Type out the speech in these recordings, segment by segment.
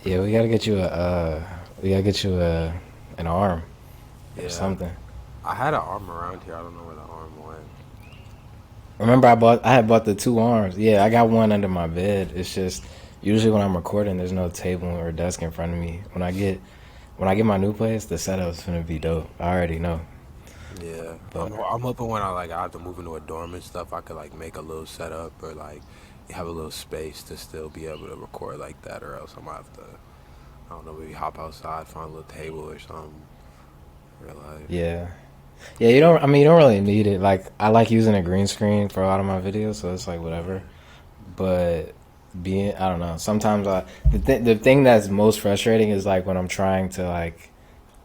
Yeah, we gotta get you an arm or Yeah, something. I had an arm around here. I don't know where the arm went. Remember, I had bought the two arms. Yeah, I got one under my bed. It's just usually when I'm recording, there's no table or desk in front of me. When I get my new place, the setup's gonna be dope. I already know. Yeah, But I'm hoping when I have to move into a dorm and stuff, I could like make a little setup or like have a little space to still be able to record like that, or else I might have to, I don't know, maybe hop outside, find a little table or something. Real life. yeah, yeah, you don't. I mean, you don't really need it. Like I like using a green screen for a lot of my videos, so it's like whatever. Yeah. But I don't know. Sometimes the thing that's most frustrating is like when I'm trying to like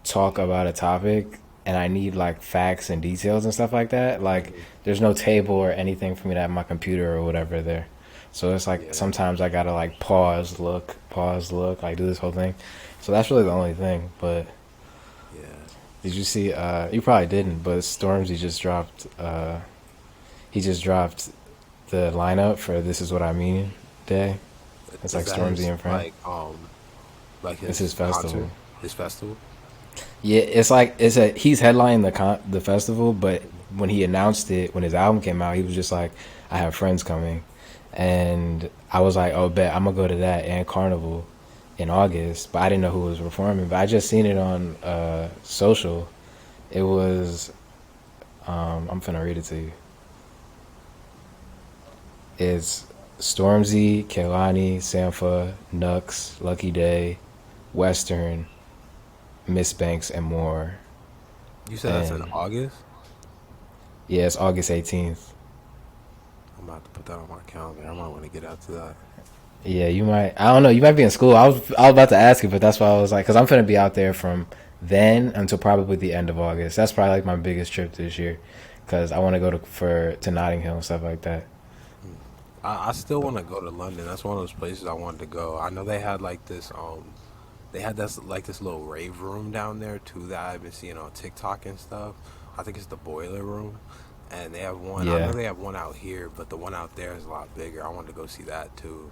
talk about a topic and I need like facts and details and stuff like that. Like Hmm. there's no table or anything for me to have my computer or whatever there. So it's like Yeah. sometimes I gotta like pause, look, like do this whole thing. So that's really the only thing. But Yeah. did you see? You probably didn't, but Stormzy just dropped. He just dropped the lineup for "This Is What I Mean" Day. It's Is like that Stormzy his and friend. like It's his his concert, festival. his festival? Yeah, it's like he's headlining the festival, but Mhm. when he announced it, when his album came out, he was just like, "I have friends coming," and I was like, "Oh, bet I'm gonna go to that and Carnival in August," but I didn't know who was performing. But I just seen it on social. It was I'm finna read it to you. It's Stormzy, Kehlani, Sampha, Nux, Lucky Day, Western, Miss Banks, and more. You said that's in And August. yeah, it's August 18th. I'm about to put that on my calendar. I might want to get out to that. Yeah, you might. I don't know. You might be in school. I was about to ask you, but that's why I was like, because I'm gonna be out there from then until probably the end of August. That's probably like my biggest trip this year, because I want to go to Notting Hill and stuff like that. Mm. I still But want to go to London. That's one of those places I wanted to go. I know they had like this they had this like this little rave room down there too that I've been seeing on TikTok and stuff. I think it's the Boiler Room. And they have one. I know yeah, they have one out here, but the one out there is a lot bigger. I wanted to go see that too.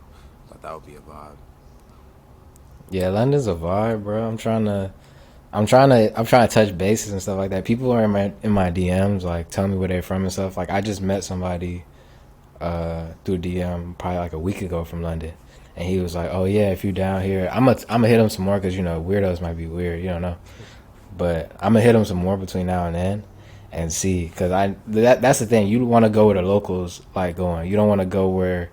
Thought that would be a vibe. yeah, London's a vibe, bro. I'm trying to touch bases and stuff like that. People are in my DMs like telling me where they're from and stuff. Like I just met somebody through DM probably like a week ago from London, and he was like, "Oh yeah, if you down here, I'm gonna hit him some more because you know weirdos might be weird, you don't know, but I'm gonna hit him some more between now and then, and see because that's the thing. You want to go where the locals like going. You don't want to go where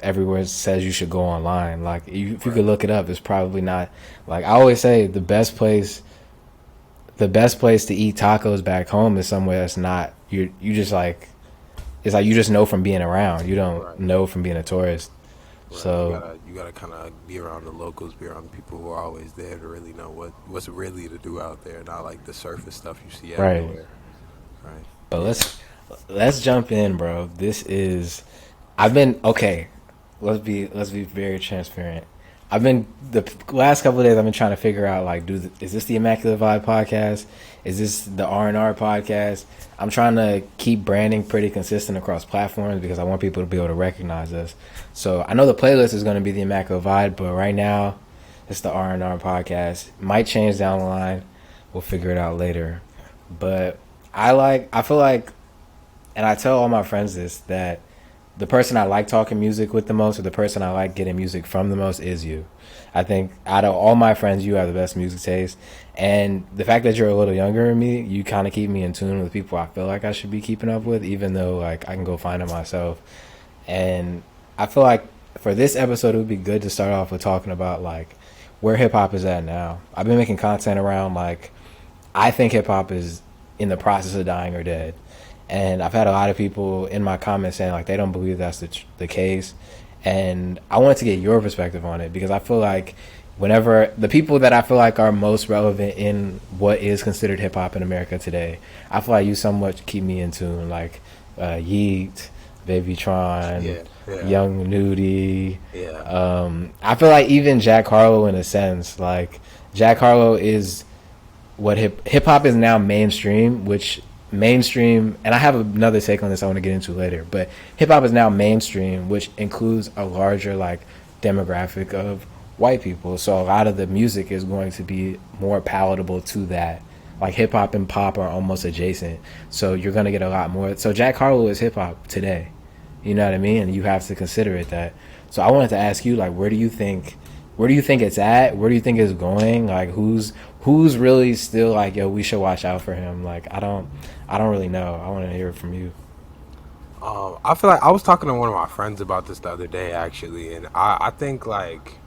everywhere says you should go online. Like if you could Right. look it up, it's probably not. Like I always say, the best place to eat tacos back home is somewhere that's not you just like it's like you just know from being around. You don't Right. know from being a tourist. Right. You So gotta you gotta kind of be around the locals, be around the people who are always there to really know what's really to do out there, not like the surface stuff you see right. everywhere. Right. But Yeah. let's jump in, bro. This is I've been okay. Let's be very transparent. I've been the last couple of days. I've been trying to figure out like, is this the Immaculate Vibe podcast? Is this the R&R podcast? I'm trying to keep branding pretty consistent across platforms because I want people to be able to recognize us. So I know the playlist is going to be the Immaculate Vibe, but right now it's the R&R podcast. Might change down the line. We'll figure it out later. But I feel like, and I tell all my friends this, that the person I like talking music with the most, or the person I like getting music from the most, is you. I think out of all my friends, you have the best music taste, and the fact that you're a little younger than me, you kind of keep me in tune with people I feel like I should be keeping up with, even though like I can go find it myself. And I feel like for this episode, it would be good to start off with talking about like where hip hop is at now. I've been making content around like I think hip hop is in the process of dying or dead. And I've had a lot of people in my comments saying like they don't believe that's the case. And I wanted to get your perspective on it because I feel like whenever the people that I feel like are most relevant in what is considered hip hop in America today, I feel like you somewhat keep me in tune, like Yeet, Baby Tron, Yeah. Yeah. Young Nudie. Yeah. I feel like even Jack Harlow in a sense, like Jack Harlow is what hip hop is now mainstream, which mainstream, and I have another take on this I want to get into later, but hip hop is now mainstream, which includes a larger like demographic of white people. So a lot of the music is going to be more palatable to that. Like hip hop and pop are almost adjacent. So you're going to get a lot more. So Jack Harlow is hip hop today. You know what I mean? And you have to consider it that. So I wanted to ask you, like, where do you think it's at? Where do you think it's going? Like, who's really still like, yo, we should watch out for him? Like, I don't really know. I want to hear it from you. I feel like I was talking to one of my friends about this the other day, actually, and I think like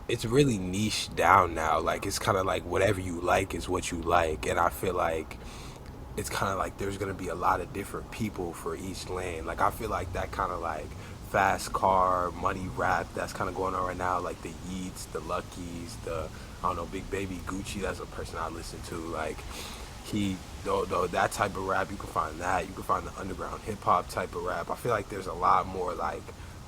it's really niche down now. Like it's kind of like whatever you like is what you like, and I feel like it's kind of like there's gonna be a lot of different people for each lane. Like I feel like that kind of like fast car money rap that's kind of going on right now, like the Yeats, the Luckies, the I don't know, Big Baby Gucci. That's a person I listen to. Like he though that type of rap, you can find that. You can find the underground hip hop type of rap. I feel like there's a lot more like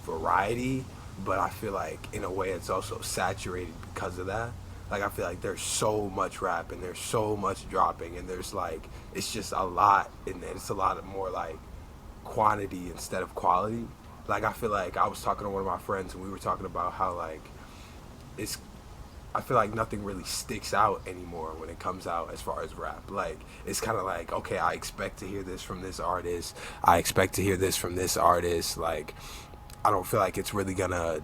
variety, but I feel like in a way it's also saturated because of that. Like I feel like there's so much rap and there's so much dropping and there's like it's just a lot and it's a lot of more like quantity instead of quality. Like I feel like I was talking to one of my friends and we were talking about how like it's I feel like nothing really sticks out anymore when it comes out as far as rap. Like it's kind of like okay, I expect to hear this from this artist. I expect to hear this from this artist. Like I don't feel like it's really gonna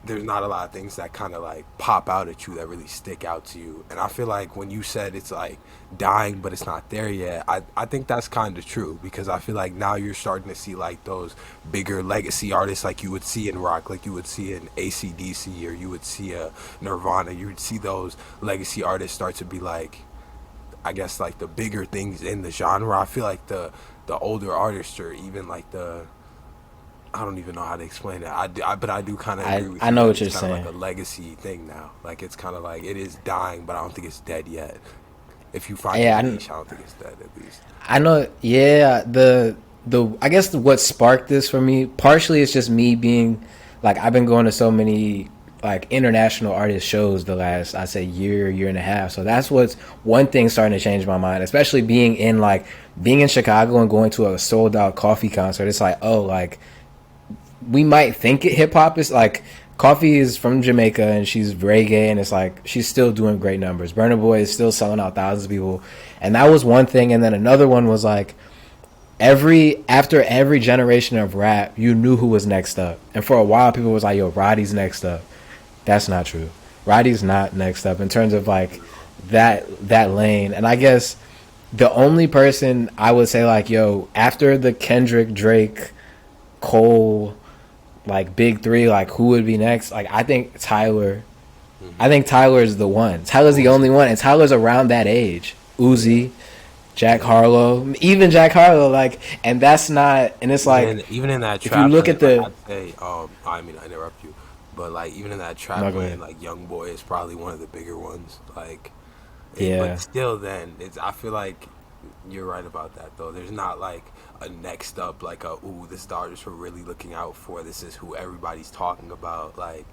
there's not a lot of things that kind of like pop out at you that really stick out to you. And I feel like when you said it's like dying but it's not there yet, I think that's kind of true because I feel like now you're starting to see like those bigger legacy artists like you would see in rock, like you would see in AC/DC or you would see a Nirvana. You would see those legacy artists start to be like I guess like the bigger things in the genre. I feel like the older artists or even like the I don't even know how to explain it. But I do kind of agree with you. I know what It's you're kind of saying. like a legacy thing now. Like it's kind of like it is dying, but I don't think it's dead yet. If you find Yeah, a niche, I don't think it's dead at least. I know. Yeah, the I guess what sparked this for me partially it's just me being like I've been going to so many like international artist shows the last I say year and a half. So that's what's one thing starting to change my mind, especially being in Chicago and going to a sold out coffee concert. It's like oh like we might think it hip hop is like Coffee is from Jamaica and she's reggae and it's like she's still doing great numbers. Burna Boy is still selling out thousands of people, and that was one thing. And then another one was like after every generation of rap, you knew who was next up. And for a while, people was like, "Yo, Roddy's next up." That's not true. Roddy's not next up in terms of like that lane. And I guess the only person I would say like, "Yo," after the Kendrick, Drake, Cole like big three, like who would be next? Like I think Tyler. I think Tyler's the one. Tyler's the only one, and Tyler's around that age. Uzi, Jack Harlow, even Jack Harlow, like, and that's not. And it's like Even in that if trap you look lane, at the like I'd say, I mean I interrupt you, but like even in that no, trap go lane, ahead. like Young Boy is probably one of the bigger ones. Like, but Yeah, still, then it's I feel like you're right about that though. There's not like a next up like a ooh this is the artist we're really looking out for. This is who everybody's talking about. Like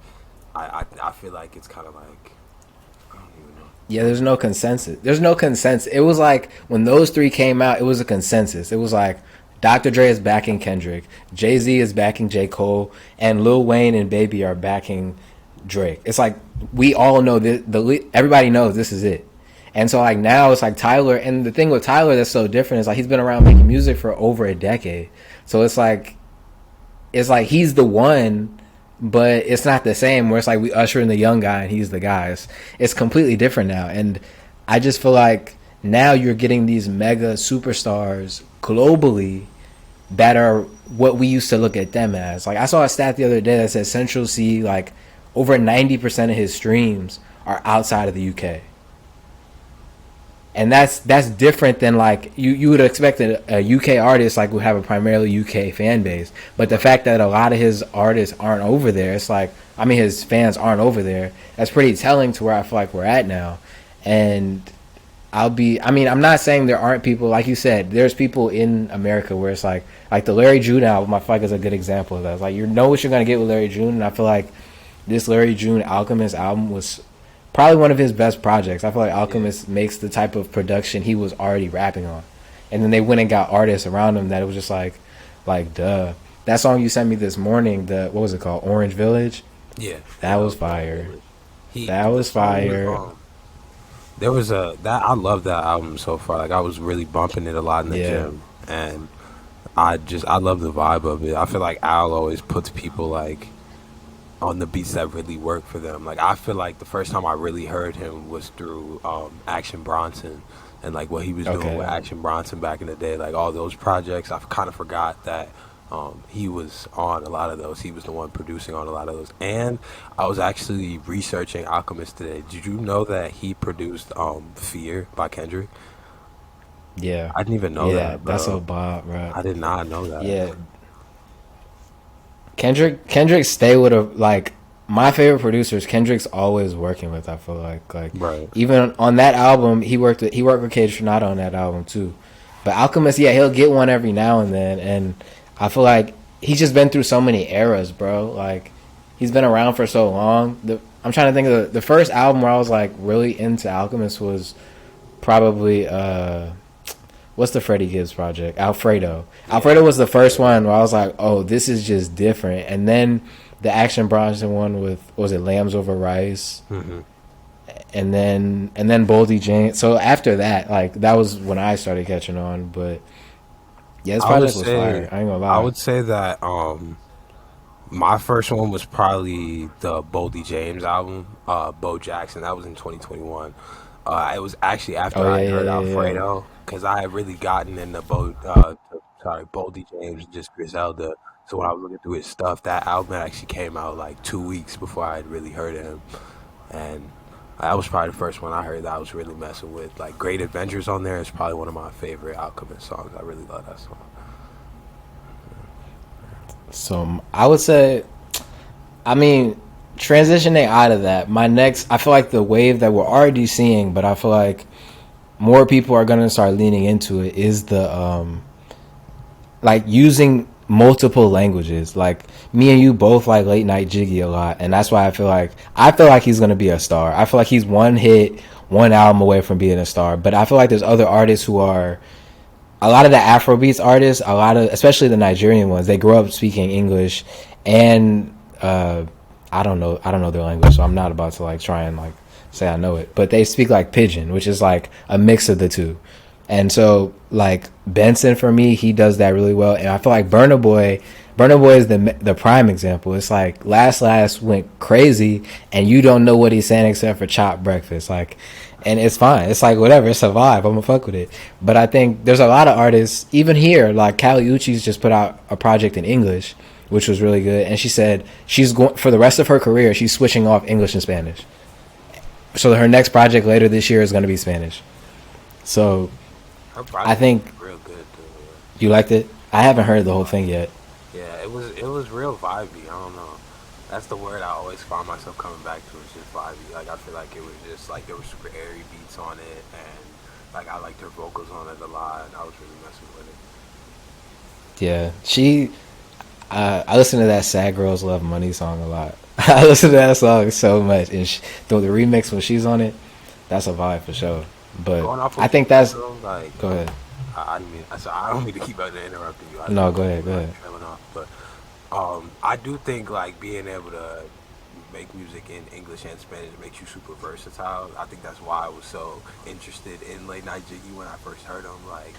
I feel like it's kind of like I don't even know. yeah. There's no consensus. There's no consensus. It was like when those three came out, it was a consensus. It was like Dr. Dre is backing Kendrick, Jay-Z is backing J. Cole, and Lil Wayne and Baby are backing Drake. It's like we all know that everybody knows this is it. And so like now it's like Tyler, and the thing with Tyler that's so different is like he's been around making music for over a decade. So it's like he's the one, but it's not the same where it's like we usher in the young guy and he's the guy. It's completely different now. And I just feel like now you're getting these mega superstars globally that are what we used to look at them as. Like I saw a stat the other day that said Central C, like over 90% of his streams are outside of the UK. And that's different than like you would expect a UK artist like would have a primarily UK fan base, but the fact that a lot of his artists aren't over there, it's like I mean his fans aren't over there. That's pretty telling to where I feel like we're at now. And I'm not saying there aren't people like you said. There's people in America where it's like the Larry June album. I feel like is a good example of that. It's like you know what you're gonna get with Larry June, and I feel like this Larry June Alchemist album was probably one of his best projects. I feel like Alchemist makes the type of production he was already rapping on. And then they went and got artists around him that it was just like duh. That song you sent me this morning, what was it called? Orange Village. Yeah, That that was was dope. fire. He That the was song was fire. there was a that I love that album so far. Like I was really bumping it a lot in the Yeah. gym, and I love the vibe of it. I feel like Al always puts people like on the beats that really work for them. Like I feel like the first time I really heard him was through Action Bronson and like what he was doing with Okay. Action Bronson back in the day. Like all those projects, I kind of forgot that he was on a lot of those. He was the one producing on a lot of those. And I was actually researching Alchemist today. Did you know that he produced Fear by Kendrick? Yeah. I didn't even know Yeah. that, That's a bro. bop, bro. I did not know that. Yeah. Kendrick stay with a like my favorite producers. Kendrick's always working with. I feel like Right. even on that album he worked with Cage Tronada on that album too. But Alchemist, yeah, he'll get one every now and then, and I feel like he's just been through so many eras, bro. Like he's been around for so long. I'm trying to think of the first album where I was like really into Alchemist was probably what's the Freddie Gibbs project? Alfredo. Yeah. Alfredo was the first one where I was like, oh, this is just different. And then the Action Bronson one with was it Lambs Over Rice, Hmm. and then Boldy James. So after that, like that was when I started catching on. But yeah, this I would project was fire. say I ain't gonna I lie. would say that my first one was probably the Boldy James album, Bo Jackson. That was in 2021. It was actually after Oh I yeah, yeah, heard yeah, yeah. Alfredo because I had really gotten into Boldy James, just Griselda. So when I was looking through his stuff, that album actually came out like 2 weeks before I had really heard of him, and that was probably the first one I heard that I was really messing with. Like Great Adventures on there is probably one of my favorite Alchemist songs. I really love that song. So I would say, I mean, transitioning out of that, my next, I feel like the wave that we're already seeing, but I feel like more people are gonna start leaning into it is the like using multiple languages. Like me and you both like late night Jiggy a lot, and that's why I feel like he's gonna be a star. I feel like he's one hit, one album away from being a star. But I feel like there's other artists who are a lot of the Afrobeats artists, a lot of especially the Nigerian ones, they grow up speaking English, and I don't know their language, so I'm not about to like try and like say I know it, but they speak like Pidgin, which is like a mix of the two. And so like Benson for me, he does that really well, and I feel like Burna Boy is the prime example. It's like last went crazy, and you don't know what he's saying except for chop breakfast, like, and it's fine. It's like whatever, it's a vibe. I'm gonna fuck with it. But I think there's a lot of artists, even here, like Kali Uchis just put out a project in English, which was really good. And she said she's going for the rest of her career. She's switching off English and Spanish. So her next project later this year is going to be Spanish. So Her I project think was real good too. you liked it. I haven't heard the whole thing yet. Yeah, it was real vibey. I don't know. That's the word I always find myself coming back to. Is just vibey. Like I feel like it was just like there was super airy beats on it, and like I liked her vocals on it a lot, and I was really messing with it. Yeah, I listen to that "Sad Girls Love Money" song a lot. I listen to that song so much, and the remix when she's on it, that's a vibe for sure. But Going off I what you think said that's though, like go ahead. I didn't mean I don't mean to keep interrupting you. I just No, want go to ahead, keep go like ahead. trailing off, but I do think like being able to make music in English and Spanish makes you super versatile. I think that's why I was so interested in Late Night Jiggy when I first heard him. Like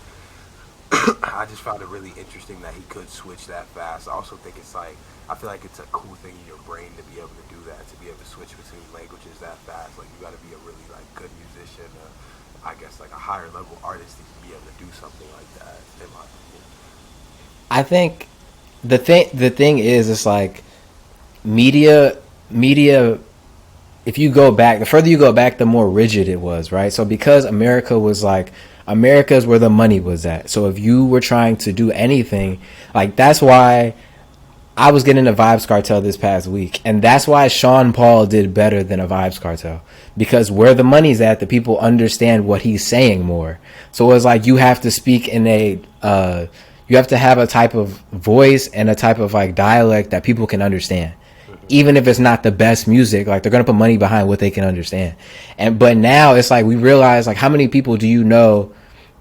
I just found it really interesting that he could switch that fast. I also think it's like I feel like it's a cool thing in your brain to be able to do that, to be able to switch between languages that fast. Like you got to be a really like good musician, I guess like a higher level artist to be able to do something like that. In my opinion. I think the thing is, it's like media. If you go back, the further you go back, the more rigid it was, right? So because America's where the money was at. So if you were trying to do anything, like that's why I was getting a Vibes Cartel this past week, and that's why Sean Paul did better than a Vibes Cartel, because where the money's at, the people understand what he's saying more. So it's like you have to speak in you have to have a type of voice and a type of like dialect that people can understand, Hmm. even if it's not the best music. Like they're gonna put money behind what they can understand. But now it's like we realize, like, how many people do you know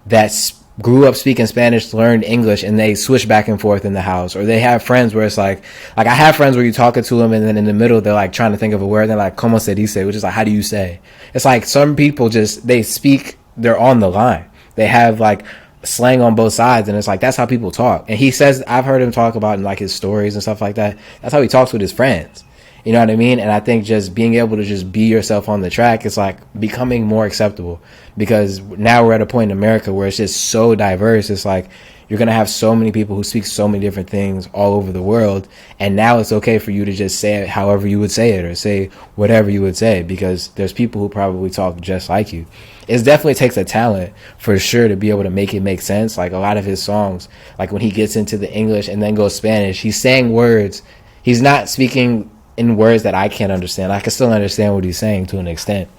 that grew up speaking Spanish, learned English, and they switch back and forth in the house. Or they have friends where it's like I have friends where you talking to them and then in the middle they're like trying to think of a word and they're like, como se dice, which is like, how do you say? It's like some people just, they speak, they're on the line. They have like slang on both sides, and it's like, that's how people talk. And he says, I've heard him talk about in like his stories and stuff like that, that's how he talks with his friends. You know what I mean? And I think just being able to just be yourself on the track is like becoming more acceptable, because now we're at a point in America where it's just so diverse. It's like you're going to have so many people who speak so many different things all over the world. And now it's okay for you to just say it however you would say it, or say whatever you would say, because there's people who probably talk just like you. It definitely takes a talent for sure to be able to make it make sense. Like a lot of his songs, like when he gets into the English and then goes Spanish, he's saying words. He's not speaking in words that I can't understand. I can still understand what he's saying to an extent.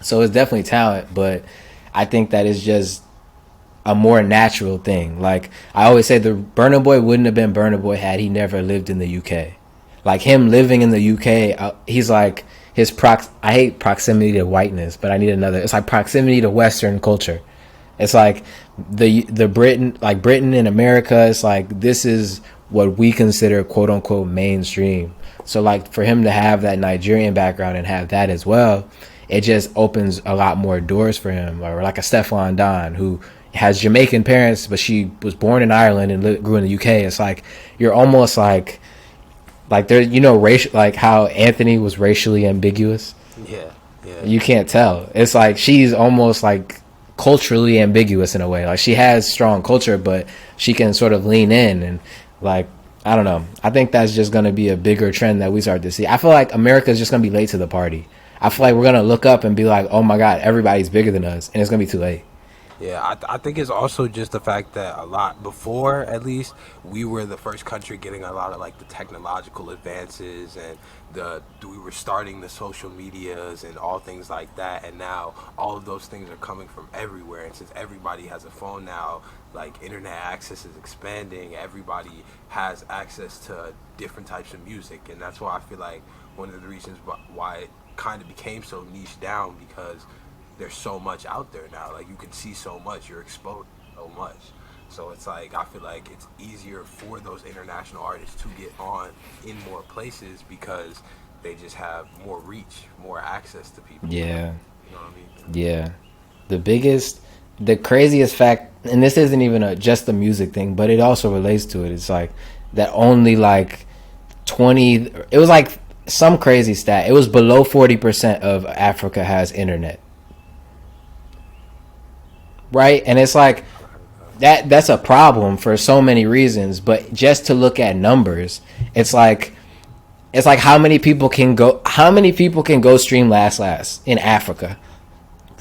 So it's definitely talent, but I think that is just a more natural thing. Like I always say, the Burna Boy wouldn't have been Burna Boy had he never lived in the UK. Like him living in the UK, he's like his I hate proximity to whiteness, but I need another. It's like proximity to Western culture. It's like the Britain, like Britain in America. It's like this is what we consider quote unquote mainstream. So like for him to have that Nigerian background and have that as well, it just opens a lot more doors for him. Or like a Stefflon Don, who has Jamaican parents, but she was born in Ireland and grew in the UK. It's like you're almost like there, you know, racial, like how Anthony was racially ambiguous. Yeah. You can't tell. It's like she's almost like culturally ambiguous in a way. Like she has strong culture, but she can sort of lean in and like, I don't know. I think that's just going to be a bigger trend that we start to see. I feel like America is just going to be late to the party. I feel like we're going to look up and be like, oh my God, everybody's bigger than us. And it's going to be too late. Yeah, I think it's also just the fact that a lot before, at least, we were the first country getting a lot of like the technological advances, and we were starting the social medias and all things like that. And now all of those things are coming from everywhere. And since everybody has a phone now, like internet access is expanding. Everybody has access to different types of music, and that's why I feel like one of the reasons why it kind of became so niche down, because there's so much out there now. Like you can see so much, you're exposed to so much. So it's like I feel like it's easier for those international artists to get on in more places because they just have more reach, more access to people. Yeah. You know what I mean? Yeah. The craziest fact, and this isn't even just a music thing, but it also relates to it. It's like that only like 20, it was like some crazy stat. It was below 40% of Africa has internet. Right? And it's like that's a problem for so many reasons, but just to look at numbers, it's like how many people can go stream Last in Africa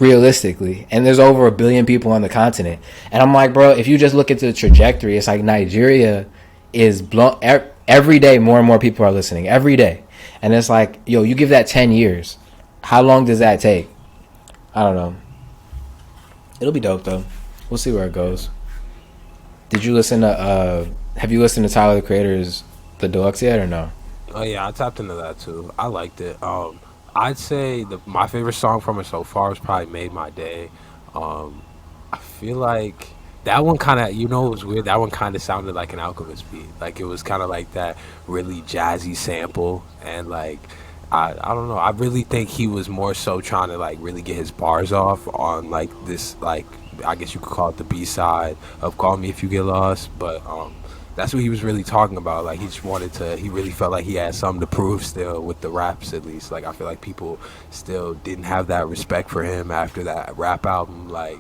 realistically, and there's over 1 billion people on the continent. And I'm like, bro, if you just look at the trajectory, it's like Nigeria is blown every day. More and more people are listening every day, and it's like, yo, you give that 10 years, how long does that take? I don't know. It'll be dope though. We'll see where it goes. Did you listen to have you listened to Tyler the Creator's The Deluxe yet or no? Oh yeah, I tapped into that too. I liked it. I'd say my favorite song from it so far is probably "Made My Day." I feel like that one kind of, it was weird. That one kind of sounded like an Alchemist beat. Like it was kind of like that really jazzy sample, and like I don't know. I really think he was more so trying to like really get his bars off on like this, like I guess you could call it the B side of "Call Me If You Get Lost," but that's what he was really talking about. Like he just he really felt like he had something to prove still with the raps, at least. Like I feel like people still didn't have that respect for him after that rap album, like.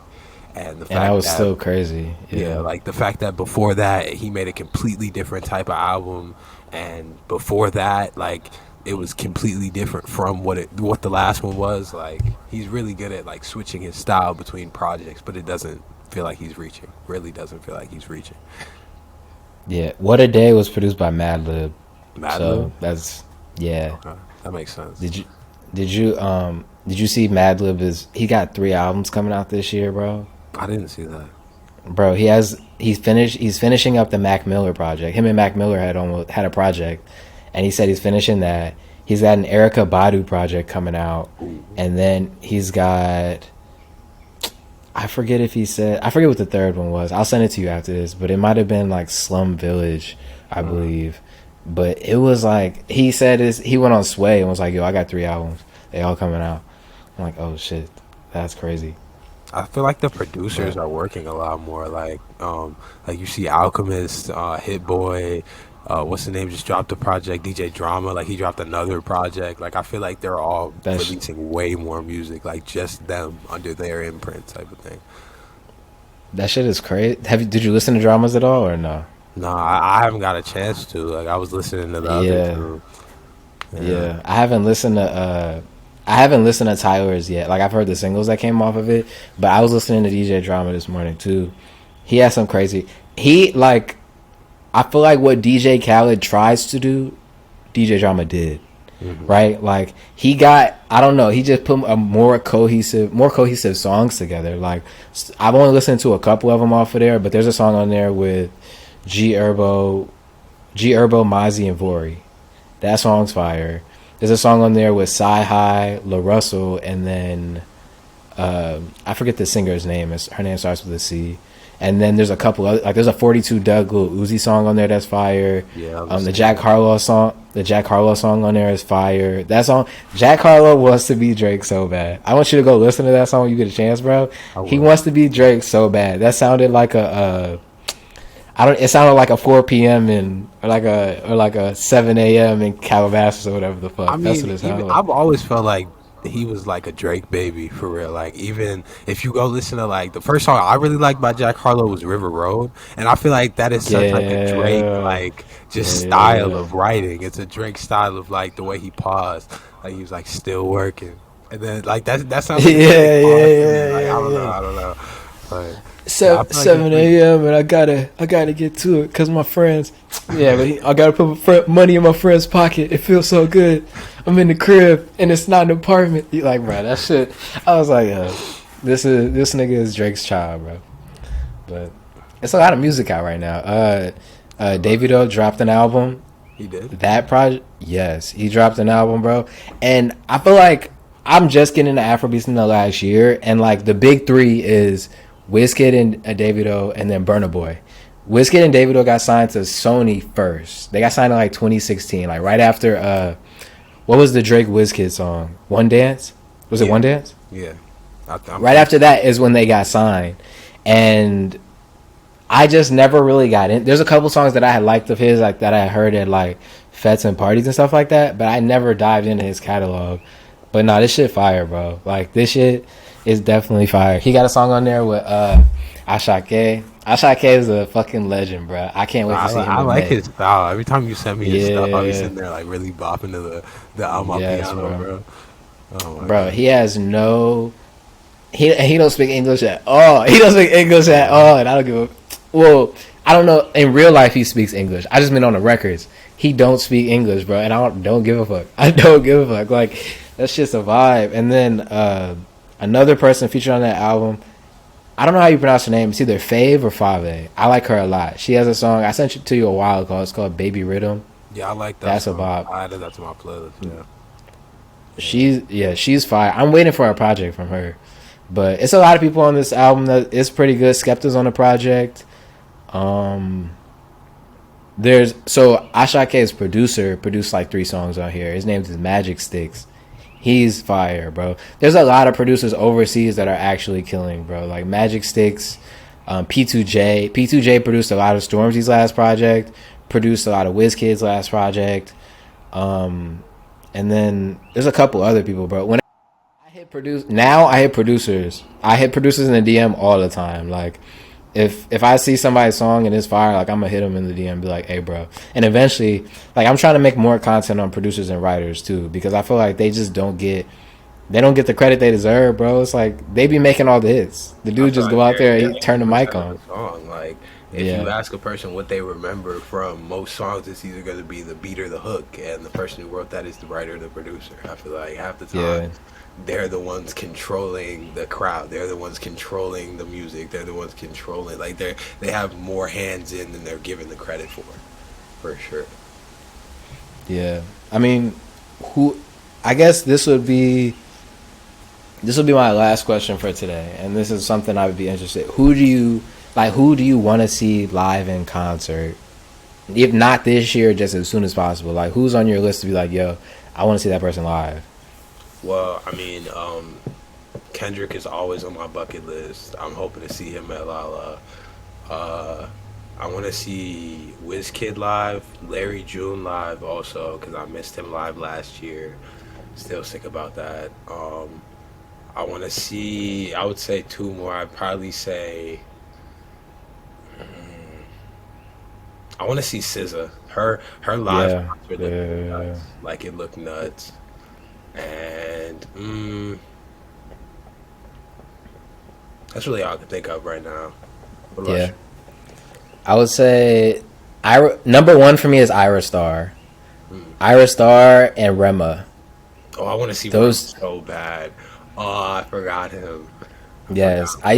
And the fact that was that, still crazy. Yeah, like the fact that before that he made a completely different type of album, and before that, like it was completely different from what the last one was. Like he's really good at like switching his style between projects, but it doesn't feel like he's reaching. Really doesn't feel like he's reaching. Yeah, What a Day was produced by Madlib. Madlib? That's Okay. That makes sense. Did you see Madlib he got 3 albums coming out this year, bro? I didn't see that. Bro, he's finishing up the Mac Miller project. Him and Mac Miller had a project, and he said he's finishing that. He's got an Erykah Badu project coming out, and then he's got, I forget if he said. I forget what the third one was. I'll send it to you after this, but it might have been like Slum Village, I believe. But it was like he said he went on Sway and was like, "Yo, I got 3 albums. They all coming out." I'm like, "Oh shit, that's crazy." I feel like the producers But are working a lot more. Like you see Alchemist, Hit Boy, what's the name? Just dropped a project. DJ Drama, like he dropped another project. Like I feel like they're all that's releasing way more music, like just them under their imprint type of thing. that shit is crazy. Did you listen to dramas at all or no? No, I haven't got a chance to. Like I was listening to the other Yeah, two. Yeah. yeah. I haven't listened to Tyler's yet. Like I've heard the singles that came off of it, but I was listening to DJ Drama this morning too. He has some crazy. He like I feel like what DJ Khaled tries to do, DJ Drama did. Right? Like he got I don't know, he just put a more cohesive songs together. Like I've only listened to a couple of them off of there, but there's a song on there with G Herbo, Mozzie, and Vori. That song's fire. There's a song on there with Sci High, La Russell, and then I forget the singer's name. Her name starts with a C. And then there's a couple other, like there's a 42 Doug Lil Uzi song on there that's fire. Yeah. The Jack Harlow song on there is fire. That song, Jack Harlow wants to be Drake so bad. I want you to go listen to that song when you get a chance, bro. He wants to be Drake so bad. That sounded like it sounded like a 4 p.m. or like a 7 a.m. in Calabasas or whatever the fuck. I That's what mean, it sounded like. I've always felt like he was like a Drake baby for real. Like even if you go listen to like the first song I really liked by Jack Harlow was River Road, and I feel like that is such like a Drake like just style of writing. It's a Drake style of like the way he paused, like he was like still working, and then like that sounds like I don't know. Like, yeah, I feel like 7 a.m. and I gotta get to it because my friends. Yeah, but I gotta put money in my friend's pocket. It feels so good. I'm in the crib and it's not an apartment. You like, bro, that shit. I was like, this nigga is Drake's child, bro. But it's a lot of music out right now. Davido dropped an album. he did. That project, yes, he dropped an album, bro. And I feel like I'm just getting into Afrobeats in the last year, and like the big three is Wizkid and Davido, and then Burna Boy. Wizkid and Davido got signed to Sony first. They got signed in like 2016, like right after what was the Drake Wizkid song? One Dance? Was it One Dance? Yeah. Right after that is when they got signed, and I just never really got in. There's a couple songs that I had liked of his, like that I heard at like fetes and parties and stuff like that, but I never dived into his catalog. But no, this shit fire, bro. Like this shit is definitely fire. He got a song on there with Ashake. Ashake is a fucking legend, bro. I can't wait to see him. I like his style. Every time you send me his stuff, I'll be sitting there like really bopping to the album piano, bro. Oh my God. He has no. He don't speak English at all. He don't speak English at all, and I don't give a. Well, I don't know. In real life, he speaks English. I just mean on the records, he don't speak English, bro. And I don't give a fuck. I don't give a fuck. Like that shit's a vibe. And then another person featured on that album. I don't know how you pronounce her name. It's either Fave or Fave. I like her a lot. She has a song. I sent it to you a while ago. It's called Baby Rhythm. Yeah, I like that. That's song. a bop. I added that to my playlist. Yeah. She's fire. I'm waiting for a project from her. But it's a lot of people on this album that is pretty good. Skepta's on the project. There's Ashake's producer produced like 3 songs on here. His name is Magic Sticks. He's fire, bro. There's a lot of producers overseas that are actually killing, bro. Like Magic Sticks, P2J. P2J produced a lot of Stormzy's last project. Produced a lot of Wizkid's last project. And then there's a couple other people, bro. When I hit producers. I hit producers in the DM all the time. Like if I see somebody's song and it's fire, like I'm gonna hit them in the DM and be like, hey bro. And eventually, like I'm trying to make more content on producers and writers too, because I feel like they just don't get the credit they deserve, bro. It's like they be making all the hits. The dude just go out there and he turn the mic on. Like if you ask a person what they remember from most songs, it's either going to be the beat or the hook, and the person who wrote that is the writer or the producer. I feel like half the time they're the ones controlling the crowd. They're the ones controlling the music. They're the ones controlling. Like they have more hands in than they're given the credit for sure. Yeah, I mean, I guess this would be This will be my last question for today, and this is something I would be interested. Who do you like? Who do you want to see live in concert? If not this year, just as soon as possible. Like, who's on your list to be like, yo, I want to see that person live? Well, I mean, Kendrick is always on my bucket list. I'm hoping to see him at Lala. Uh, I want to see Wizkid live, Larry June live also, because I missed him live last year. Still sick about that. I want to see, I would say two more. I'd probably say, I want to see SZA. Her live Yeah, concert looked yeah. nuts. Like, it looked nuts. And that's really all I can think of right now. What about Yeah. you? I would say number one for me is Ira Star. Mm. Ira Star and Rema. Oh, I want to see Ron Those so bad. Oh, I forgot him. I yes. forgot.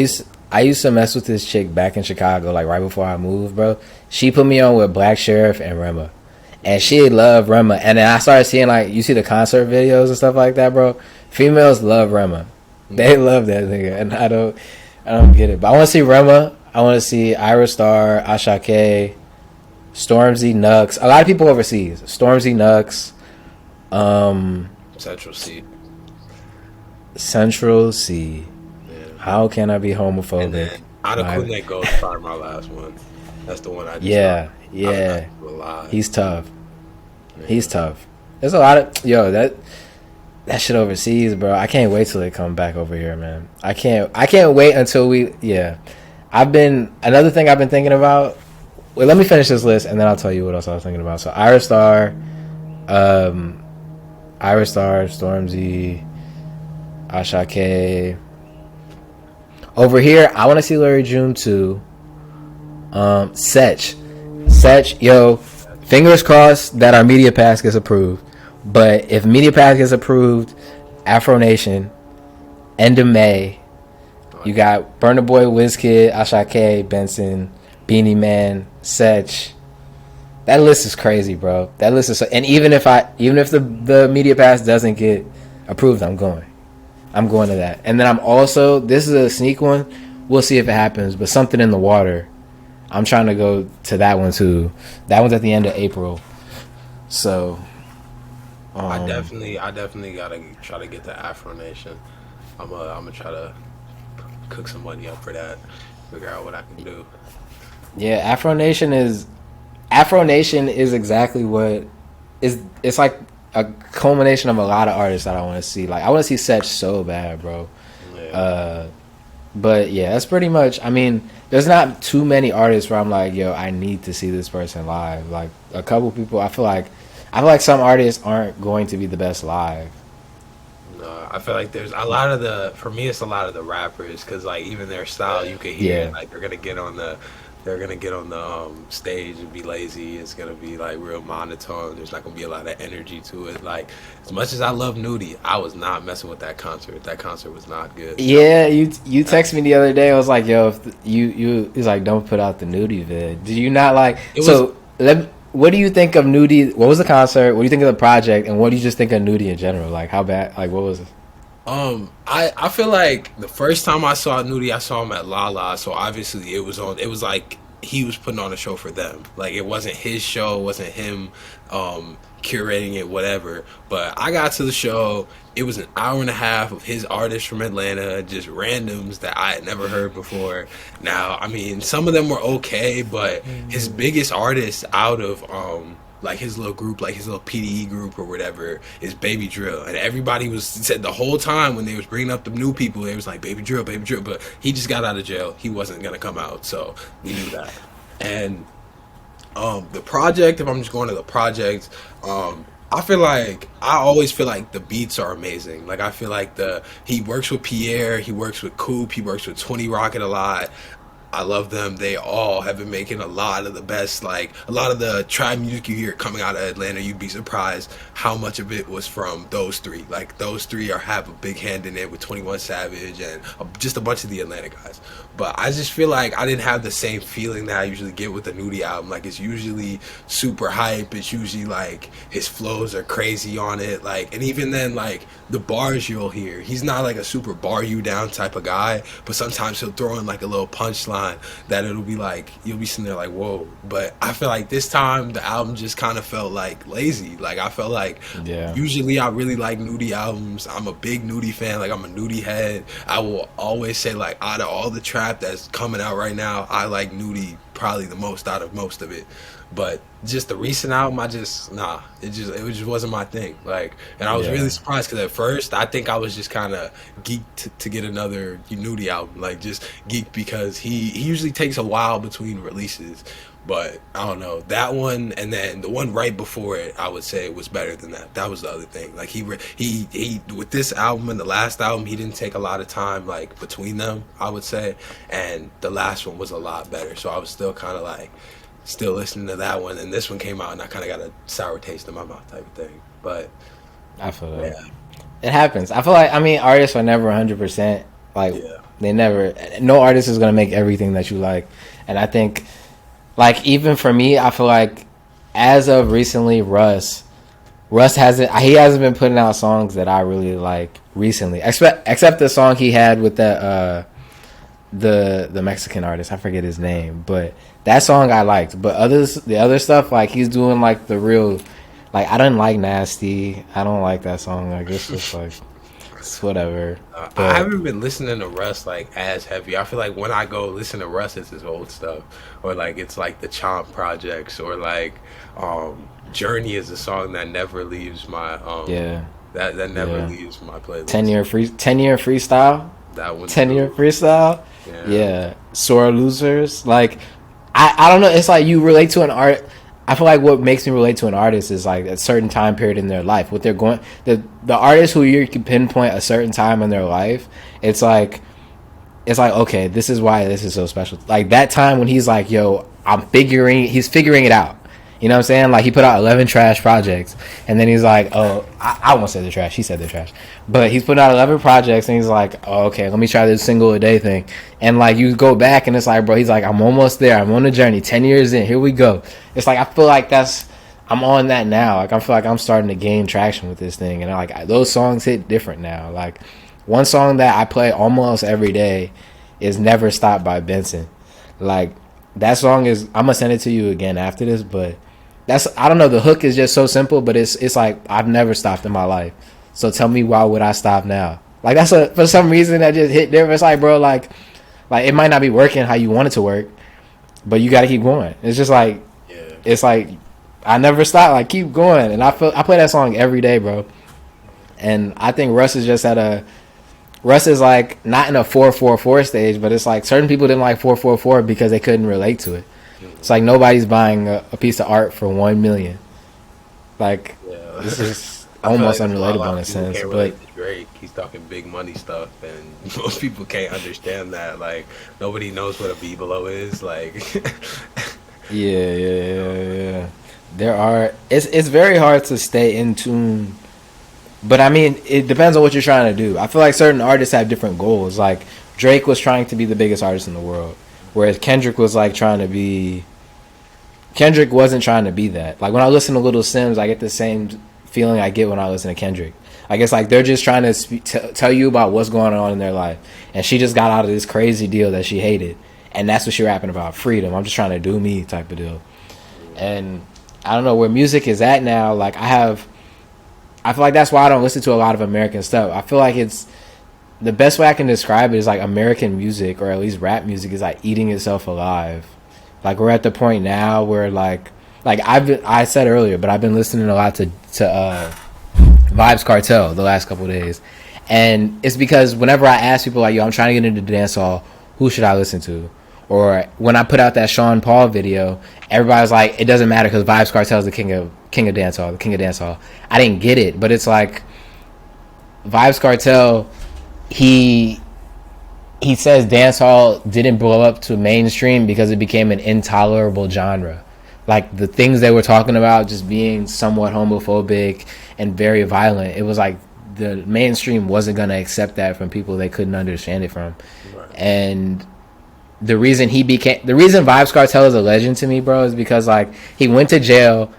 I used to mess with this chick back in Chicago, like right before I moved, bro. She put me on with Black Sheriff and Rema. And she loved Rema. And then I started seeing like you see the concert videos and stuff like that, bro. Females love Rema. They love that nigga. And I don't get it. But I wanna see Rema. I wanna see Ira Star, Ashake, Stormzy, Nux. A lot of people overseas. Stormzy, Nux, um, Central C. Central C. Yeah. How can I be And homophobic? then My, Adekunle Ghost, probably my last one. That's the one I just thought yeah, I forgot yeah. to do a lot. He's tough. He's Yeah. tough. There's a lot of that shit overseas, bro. I can't wait till they come back over here, man. I can't wait until we yeah. Another thing I've been thinking about. Wait, let me finish this list and then I'll tell you what else I was thinking about. So um, Iris Star, Stormzy, Ashake. Over here, I want to see Larry June too. Setch, yo, fingers crossed that our media pass gets approved. But if media pass gets approved, Afro Nation, end of May, you got Burna Boy, Wizkid, Ashake, Benson, Beanie Man, Setch. That list is crazy, bro. That list is and even if the media pass doesn't get approved, I'm going. I'm going to that. And then I'm also this is a sneak one. We'll see if it happens, but something in the water. I'm trying to go to that one too. That one's at the end of April. So I definitely gotta try to get the Afro Nation. I'm gonna try to cook some money up for that. Figure out what I can do. yeah, Afro Nation is exactly what is it's like a culmination of a lot of artists that I want to see. Like I want to see Setch so bad, bro. Yeah. But yeah, that's pretty much. I mean, there's not too many artists where I'm like, yo, I need to see this person live. Like a couple people, I feel like some artists aren't going to be the best live. No, I feel like there's a lot of for me, it's a lot of the rappers because like even their style, you can hear it. Yeah, Like they're gonna get on the stage and be lazy. It's gonna be like real monotone. There's not gonna be a lot of energy to it. Like as much as I love Nudie, I was not messing with that concert. That concert was not good. yeah. You texted me the other day. I was like, yo, if you. He's like, don't put out the nudie vid. Did you not like? It was So what do you think of nudie? What was the concert? What do you think of the project? And what do you just think of nudie in general? Like how bad? Like what was it? I feel like the first time I saw Nudie, I saw him at Lala, so obviously it was like he was putting on a show for them. Like it wasn't his show, it wasn't him curating it, whatever. But I got to the show, it was an hour and a half of his artists from Atlanta, just randoms that I had never heard before. Now, I mean, some of them were okay, but his biggest artist out of like his little group, like his little PDE group or whatever, is Baby Drill, and everybody was said the whole time when they was bringing up the new people, they was like Baby Drill, Baby Drill, but he just got out of jail, he wasn't gonna come out, so we knew that. And the project, if I'm just going to the project, I always feel like the beats are amazing. Like I feel like he works with Pierre, he works with Coop, he works with 20 Rocket a lot. I love them. They all have been making a lot of the best, like a lot of the trap music you hear coming out of Atlanta. You'd be surprised how much of it was from those three. Like those three are have a big hand in it with 21 Savage and just a bunch of the Atlanta guys. But I just feel like I didn't have the same feeling that I usually get with the Nudie album. Like it's usually super hype. It's usually like his flows are crazy on it. Like, and even then, like the bars you'll hear, he's not like a super bar you down type of guy. But sometimes he'll throw in like a little punchline that it'll be like you'll be sitting there like whoa. But I feel like this time the album just kind of felt like lazy. Like I felt like usually I really like Nudie albums. I'm a big Nudie fan. Like I'm a Nudie head. I will always say like out of all the trap that's coming out right now, I like Nudie probably the most out of most of it. But just the recent album, it just wasn't my thing. Like, and I was really surprised because at first I think I was just kind of geeked to get another Nudie album, like just geeked because he usually takes a while between releases. But I don't know, that one and then the one right before it, I would say was better than that. That was the other thing. Like he with this album and the last album, he didn't take a lot of time like between them, I would say. And the last one was a lot better. So I was still kind of like still listening to that one, and this one came out and I kind of got a sour taste in my mouth type of thing. But I feel that it happens. I feel like, I mean, artists are never 100%. Like they never, no artist is gonna make everything that you like. And I think like even for me, I feel like as of recently, Russ hasn't been putting out songs that I really like recently, except the song he had with that the Mexican artist, I forget his name, but that song I liked. But the other stuff, like he's doing like the real, like I didn't like Nasty. I don't like that song. Like it's just like it's whatever. I haven't been listening to Russ like as heavy. I feel like when I go listen to Russ, it's his old stuff, or like it's like the Chomp projects, or like Journey is a song that never leaves my that never leaves my playlist. 10-year freestyle. That one. 10-year freestyle. Yeah. Sore Losers. Like I don't know. It's like you relate to an art. I feel like what makes me relate to an artist is like a certain time period in their life. What they're going, the artist who you can pinpoint a certain time in their life. It's like okay, this is why this is so special. Like that time when he's like, yo, he's figuring it out. You know what I'm saying? Like he put out 11 trash projects, and then he's like, oh, I won't say they're trash. He said they're trash, but he's putting out 11 projects, and he's like, oh, okay, let me try this single a day thing. And like you go back, and it's like, bro, he's like, I'm almost there. I'm on the journey. 10 years in, here we go. It's like I feel like I'm on that now. Like I feel like I'm starting to gain traction with this thing, and like those songs hit different now. Like one song that I play almost every day is "Never Stop" by Benson. Like that song is. I'm gonna send it to you again after this, but. I don't know, the hook is just so simple, but it's like I've never stopped in my life. So tell me, why would I stop now? Like that's for some reason that just hit different. It's like, bro, like it might not be working how you want it to work, but you got to keep going. It's just like it's like I never stop. Like keep going, and I play that song every day, bro. And I think Russ is like not in a 444 stage, but it's like certain people didn't like 444 because they couldn't relate to it. It's like nobody's buying a piece of art for $1 million. Like this is almost like unrelatable in a sense. But Drake, he's talking big money stuff, and most people can't understand that. Like nobody knows what a B-below is. Like yeah. It's very hard to stay in tune. But I mean, it depends on what you're trying to do. I feel like certain artists have different goals. Like Drake was trying to be the biggest artist in the world. Whereas Kendrick wasn't trying to be that. Like when I listen to Little Sims, I get the same feeling I get when I listen to Kendrick. I guess like they're just trying to tell you about what's going on in their life. And she just got out of this crazy deal that she hated. And that's what she's rapping about, freedom. I'm just trying to do me type of deal. And I don't know where music is at now. Like I feel like that's why I don't listen to a lot of American stuff. I feel like it's the best way I can describe it is like American music, or at least rap music, is like eating itself alive. Like we're at the point now where like I said earlier, but I've been listening a lot to Vibes Cartel the last couple of days, and it's because whenever I ask people like, yo, I'm trying to get into the dancehall, who should I listen to? Or when I put out that Sean Paul video, everybody's like, it doesn't matter because Vibes Cartel is the king of dancehall, the king of dancehall. I didn't get it, but it's like Vibes Cartel. He he says dancehall didn't blow up to mainstream because it became an intolerable genre. Like the things they were talking about just being somewhat homophobic and very violent. It was like the mainstream wasn't going to accept that from people they couldn't understand it from. Right. And the reason Vybz Kartel is a legend to me, bro, is because like he went to jail.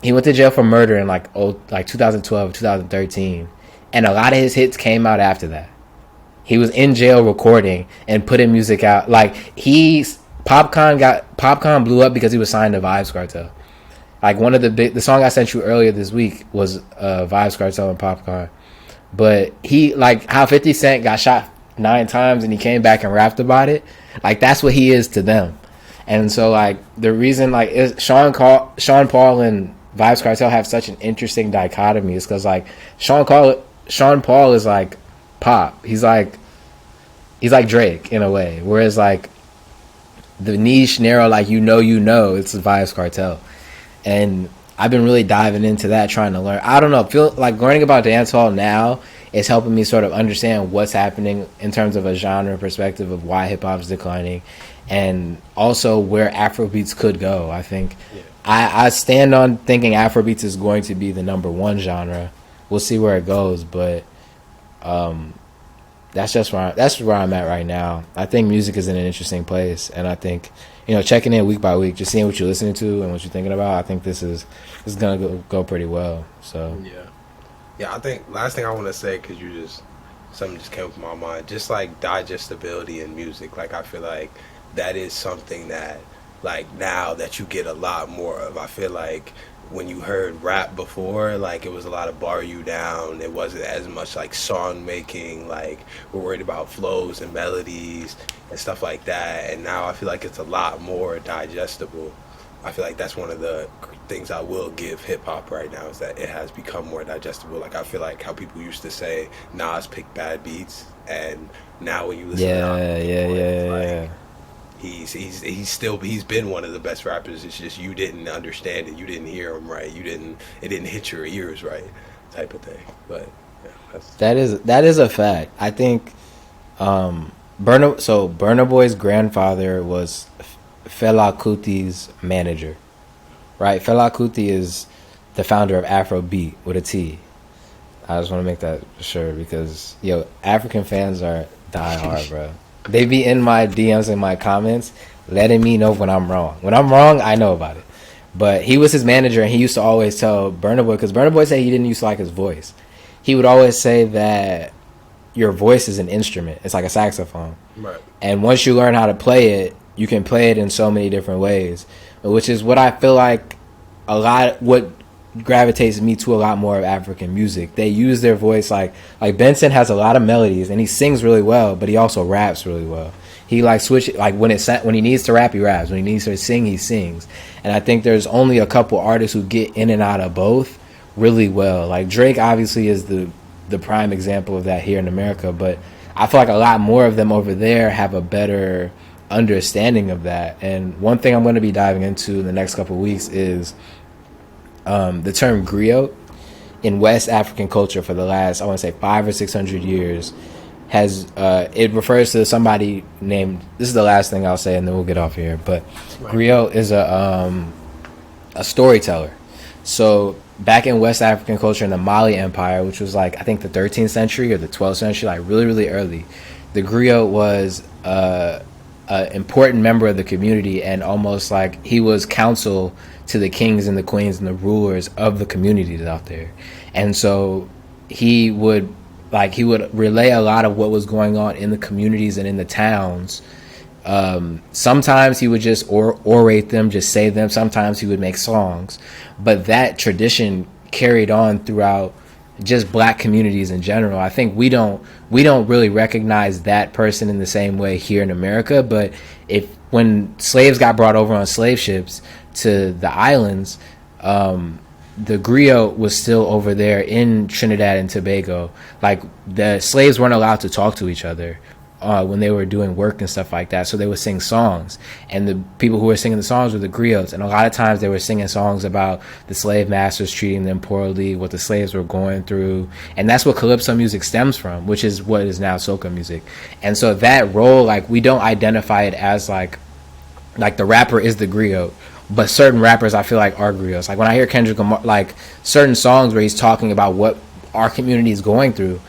He went to jail for murder in like 2012, 2013, and a lot of his hits came out after that. He was in jail recording and putting music out. Like Popcorn blew up because he was signed to Vybz Kartel. Like one of the song I sent you earlier this week was Vybz Kartel and Popcorn. But he, like how 50 Cent got shot 9 times and he came back and rapped about it. Like that's what he is to them. And so like the reason like Sean Paul and Vybz Kartel have such an interesting dichotomy is because like Sean Paul is like pop. He's like Drake in a way. Whereas like the niche narrow, like it's Vybz Kartel. And I've been really diving into that, trying to learn. I don't know, feel like learning about dancehall now is helping me sort of understand what's happening in terms of a genre perspective of why hip hop is declining, and also where Afrobeats could go. I think I stand on thinking Afrobeats is going to be the number one genre. We'll see where it goes, but that's where I'm at right now. I think music is in an interesting place, and I think checking in week by week, just seeing what you're listening to and what you're thinking about. I think this is gonna go pretty well. So yeah. I think last thing I want to say, because something just came to my mind, just like digestibility in music. Like I feel like that is something that like now that you get a lot more of. I feel like when you heard rap before, like it was a lot of bar you down. It wasn't as much like song making. Like we're worried about flows and melodies and stuff like that. And now I feel like it's a lot more digestible. I feel like that's one of the things I will give hip hop right now, is that it has become more digestible. Like I feel like how people used to say Nas picked bad beats, and now when you listen to he's been one of the best rappers. It's just you didn't understand it, you didn't hear him right, it didn't hit your ears right, type of thing. But yeah, that is a fact. I think Burna Boy's grandfather was Fela Kuti's manager, right? Fela Kuti is the founder of Afrobeat with a T. I just want to make that sure because African fans are die hard, bro. They be in my DMs and my comments letting me know when I'm wrong. When I'm wrong, I know about it. But he was his manager, and he used to always tell Burna Boy, because Burna Boy said he didn't used to like his voice. He would always say that your voice is an instrument. It's like a saxophone. Right. And once you learn how to play it, you can play it in so many different ways, which is what I feel like what gravitates me to a lot more of African music. They use their voice like Benson has a lot of melodies and he sings really well, but he also raps really well. He when he needs to rap, he raps. When he needs to sing, he sings. And I think there's only a couple artists who get in and out of both really well. Like Drake obviously is the prime example of that here in America, but I feel like a lot more of them over there have a better understanding of that. And one thing I'm going to be diving into in the next couple of weeks is the term griot in West African culture for the last, I want to say 500 or 600 years has it refers to somebody named, this is the last thing I'll say and then we'll get off here, but griot is a storyteller. So back in West African culture in the Mali Empire, which was like I think the 13th century or the 12th century, like really, really early, the griot was an important member of the community, and almost like he was counsel to the kings and the queens and the rulers of the communities out there. And so he would relay a lot of what was going on in the communities and in the towns. Sometimes he would just orate them, just say them. Sometimes he would make songs, but that tradition carried on throughout just black communities in general. I think we don't really recognize that person in the same way here in America. But when slaves got brought over on slave ships to the islands, the griot was still over there in Trinidad and Tobago. Like the slaves weren't allowed to talk to each other when they were doing work and stuff like that. So they would sing songs, and the people who were singing the songs were the griots. And a lot of times they were singing songs about the slave masters treating them poorly, what the slaves were going through. And that's what calypso music stems from, which is what is now soca music. And so that role, like, we don't identify it as like the rapper is the griot, but certain rappers I feel like are griots. Like when I hear Kendrick Lamar, like certain songs where he's talking about what our community is going through,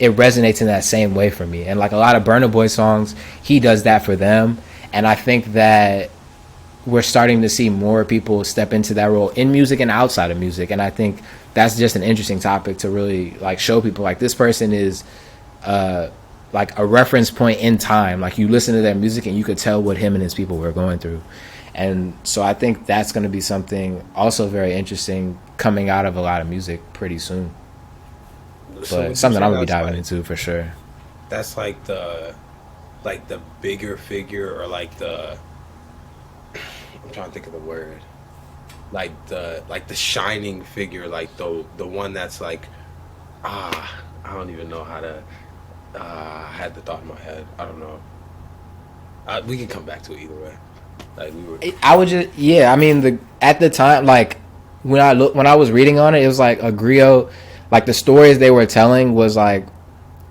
it resonates in that same way for me. And like a lot of Burna Boy songs, he does that for them. And I think that we're starting to see more people step into that role in music and outside of music. And I think that's just an interesting topic to really like show people, like, this person is like a reference point in time. Like you listen to their music and you could tell what him and his people were going through. And so I think that's going to be something also very interesting coming out of a lot of music pretty soon. But something I'm gonna be diving into for sure. That's like the bigger figure, or like the, I'm trying to think of the word, like the shining figure, like the one that's like, I don't even know how to. I had the thought in my head. I don't know. We can come back to it either way. Like we were. I would just, yeah. I mean, at the time, like when I was reading on it, it was like a griot. Like the stories they were telling was like,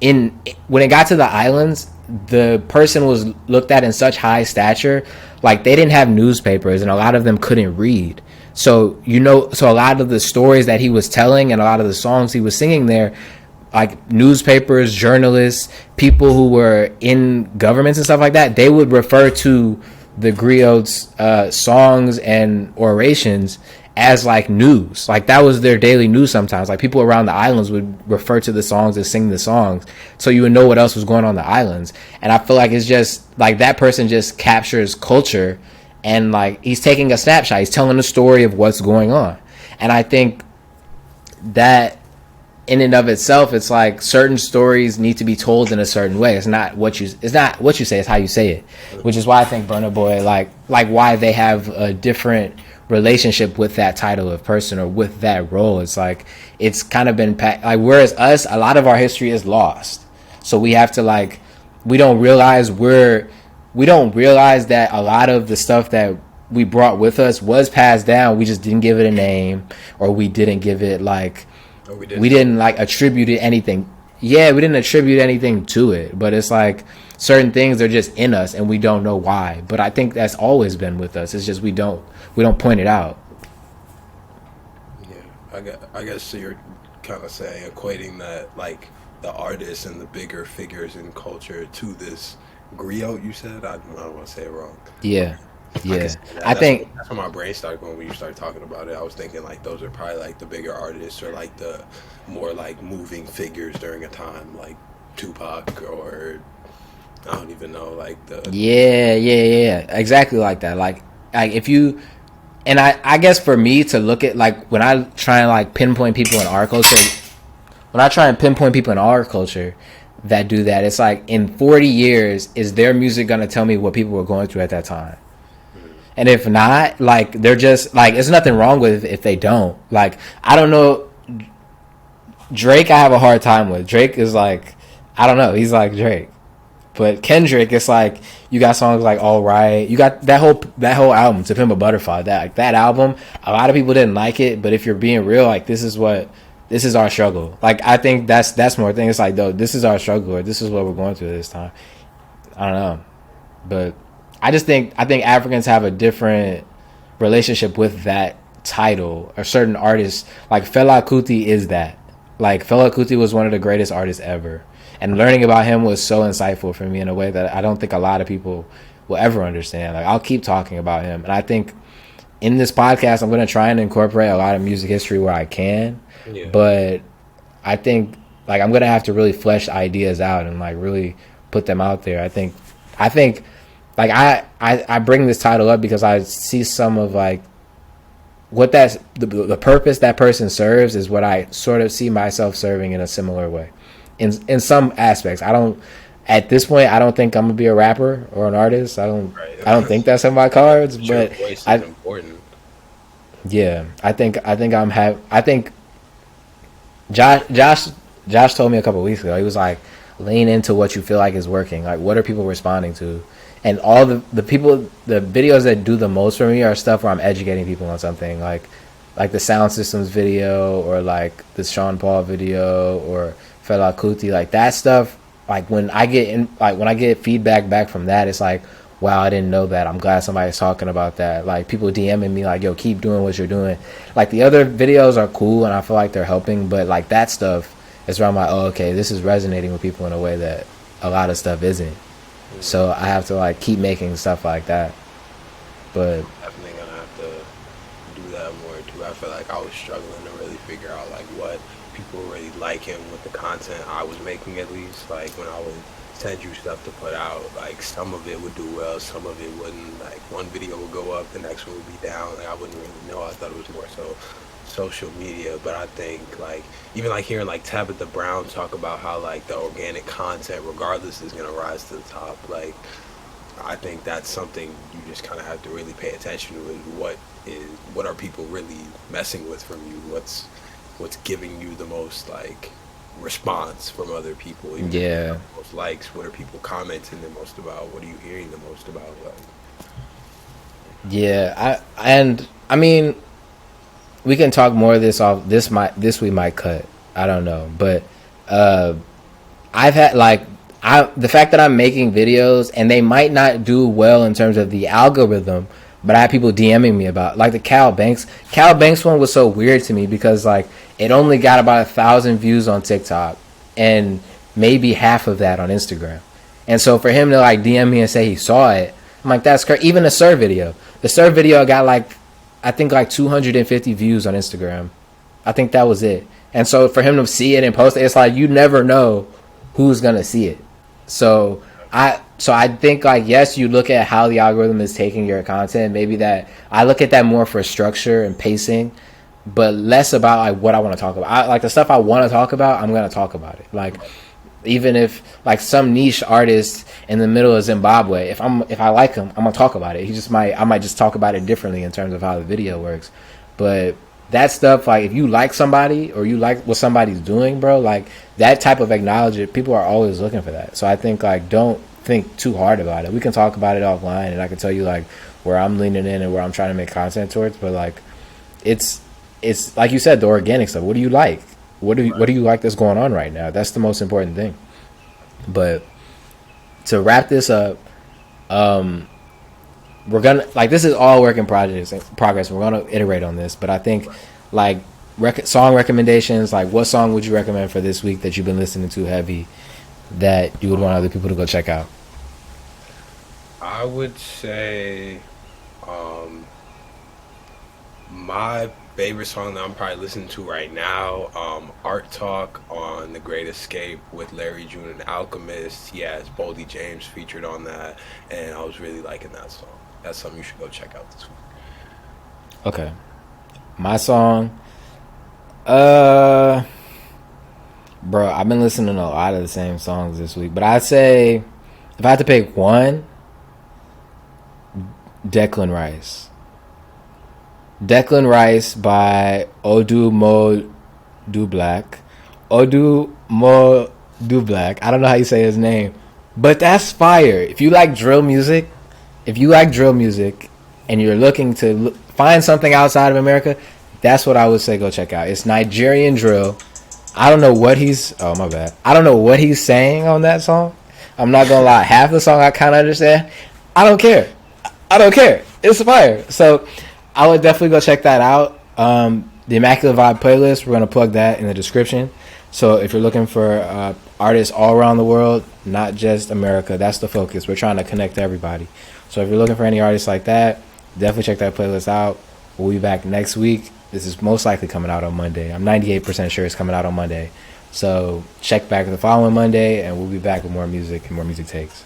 when it got to the islands, the person was looked at in such high stature, like they didn't have newspapers and a lot of them couldn't read. So so a lot of the stories that he was telling and a lot of the songs he was singing there, like newspapers, journalists, people who were in governments and stuff like that, they would refer to the griots' songs and orations as like news. Like that was their daily news sometimes. Like people around the islands would refer to the songs and sing the songs, so you would know what else was going on the islands. And I feel like it's just like that person just captures culture, and like he's taking a snapshot, he's telling a story of what's going on. And I think that in and of itself, it's like certain stories need to be told in a certain way. It's not what you say, it's how you say it. Which is why I think Burna Boy, like why they have a different relationship with that title of person or with that role. It's like it's kind of been like, whereas us, a lot of our history is lost, so we have to like, we don't realize that a lot of the stuff that we brought with us was passed down. We just didn't give it a name, or we didn't give it like, we didn't like attribute it anything. Yeah, we didn't attribute anything to it, but it's like certain things are just in us and we don't know why. But I think that's always been with us. It's just we don't point it out. Yeah, I guess so. You're kind of saying equating that, like the artists and the bigger figures in culture to this griot. You said I don't want to say it wrong. Yeah. I think that's when my brain started going when you started talking about it. I was thinking like those are probably like the bigger artists, or like the more like moving figures during a time, like Tupac, or I don't even know, like the yeah, exactly like that. Like if you, and I guess for me to look at, like when I try and like pinpoint people in our culture, that do that, it's like in 40 years, is their music gonna tell me what people were going through at that time? And if not, like they're just like, there's nothing wrong with if they don't. Like I don't know, Drake I have a hard time with. Drake is like, I don't know, he's like Drake. But Kendrick, it's like you got songs like All Right, you got that whole album, To Pimp a Butterfly. That album, a lot of people didn't like it, but if you're being real, like this is our struggle. Like I think that's more thing. It's like, though, this is our struggle, or this is what we're going through this time. I don't know, but I think Africans have a different relationship with that title, or certain artists. Like Fela Kuti is that. Like Fela Kuti was one of the greatest artists ever, and learning about him was so insightful for me in a way that I don't think a lot of people will ever understand. Like I'll keep talking about him, and I think in this podcast I'm going to try and incorporate a lot of music history where I can. Yeah. But I think like I'm going to have to really flesh ideas out and like really put them out there. I think like I bring this title up because I see some of like what that's the purpose that person serves is what I sort of see myself serving in a similar way in some aspects. At this point I don't think I'm gonna be a rapper or an artist. I don't think that's in my cards, but voice is important. Yeah, I think Josh told me a couple of weeks ago, he was like, lean into what you feel like is working. Like, what are people responding to? And all the people, the videos that do the most for me are stuff where I'm educating people on something, like the sound systems video, or like the Sean Paul video, or Fela Kuti, like that stuff. Like when I get feedback back from that, it's like, wow, I didn't know that. I'm glad somebody's talking about that. Like people DMing me like, yo, keep doing what you're doing. Like the other videos are cool and I feel like they're helping, but like that stuff is where I'm like, oh, okay, this is resonating with people in a way that a lot of stuff isn't. So I have to like keep making stuff like that. But Definitely gonna have to do that more too. I feel like I was struggling to really figure out like what people were really liking with the content I was making, at least. Like when I would send you stuff to put out, like some of it would do well, some of it wouldn't. Like one video would go up, the next one would be down. Like I wouldn't really know. I thought it was more so social media, but I think like even like hearing like Tabitha Brown talk about how like the organic content regardless is gonna rise to the top. Like I think that's something you just kind of have to really pay attention to, is what are people really messing with from you, what's giving you the most like response from other people, even yeah, the most likes, what are people commenting the most about, what are you hearing the most about, like. yeah. I mean, we can talk more of this off. This we might cut. I don't know, but I've had like the fact that I'm making videos and they might not do well in terms of the algorithm, but I had people DMing me about like the Cal Banks one was so weird to me because like it only got about 1,000 views on TikTok and maybe half of that on Instagram. And so for him to like DM me and say he saw it, I'm like, that's crazy. Even the Sir video got like, I think like 250 views on Instagram. I think that was it. And so for him to see it and post it, it's like you never know who's gonna see it. So I think like, yes, you look at how the algorithm is taking your content. Maybe that I look at that more for structure and pacing, but less about like what I want to talk about. Like the stuff I want to talk about, I'm gonna talk about it. Like even if like some niche artist in the middle of Zimbabwe, if I like him, I'm gonna talk about it. I might just talk about it differently in terms of how the video works. But that stuff, like if you like somebody or you like what somebody's doing, bro, like that type of acknowledgement, people are always looking for that. So I think like don't think too hard about it. We can talk about it offline and I can tell you like where I'm leaning in and where I'm trying to make content towards, but like it's like you said, the organic stuff. What do you like? What do you like that's going on right now? That's the most important thing. But to wrap this up, we're gonna like this is all work in progress. We're gonna iterate on this, but I think like song recommendations. Like, what song would you recommend for this week that you've been listening to heavy that you would want other people to go check out? I would say my favorite song that I'm probably listening to right now, Art Talk on The Great Escape with Larry June and Alchemist. He has Boldy James featured on that, and I was really liking that song. That's something you should go check out this week. Okay. My song, bro, I've been listening to a lot of the same songs this week, but I'd say if I had to pick one, Declan Rice by Odu Mo Black. Odu Mo Black. I don't know how you say his name, but that's fire. If you like drill music, and you're looking to find something outside of America, that's what I would say go check out. It's Nigerian drill. I don't know what he's saying on that song. I'm not gonna lie, half the song I kind of understand. I don't care. It's fire. So I would definitely go check that out. The Immaculate Vibe playlist, we're going to plug that in the description. So if you're looking for artists all around the world, not just America, that's the focus. We're trying to connect everybody. So if you're looking for any artists like that, definitely check that playlist out. We'll be back next week. This is most likely coming out on Monday. I'm 98% sure it's coming out on Monday. So check back the following Monday, and we'll be back with more music and more music takes.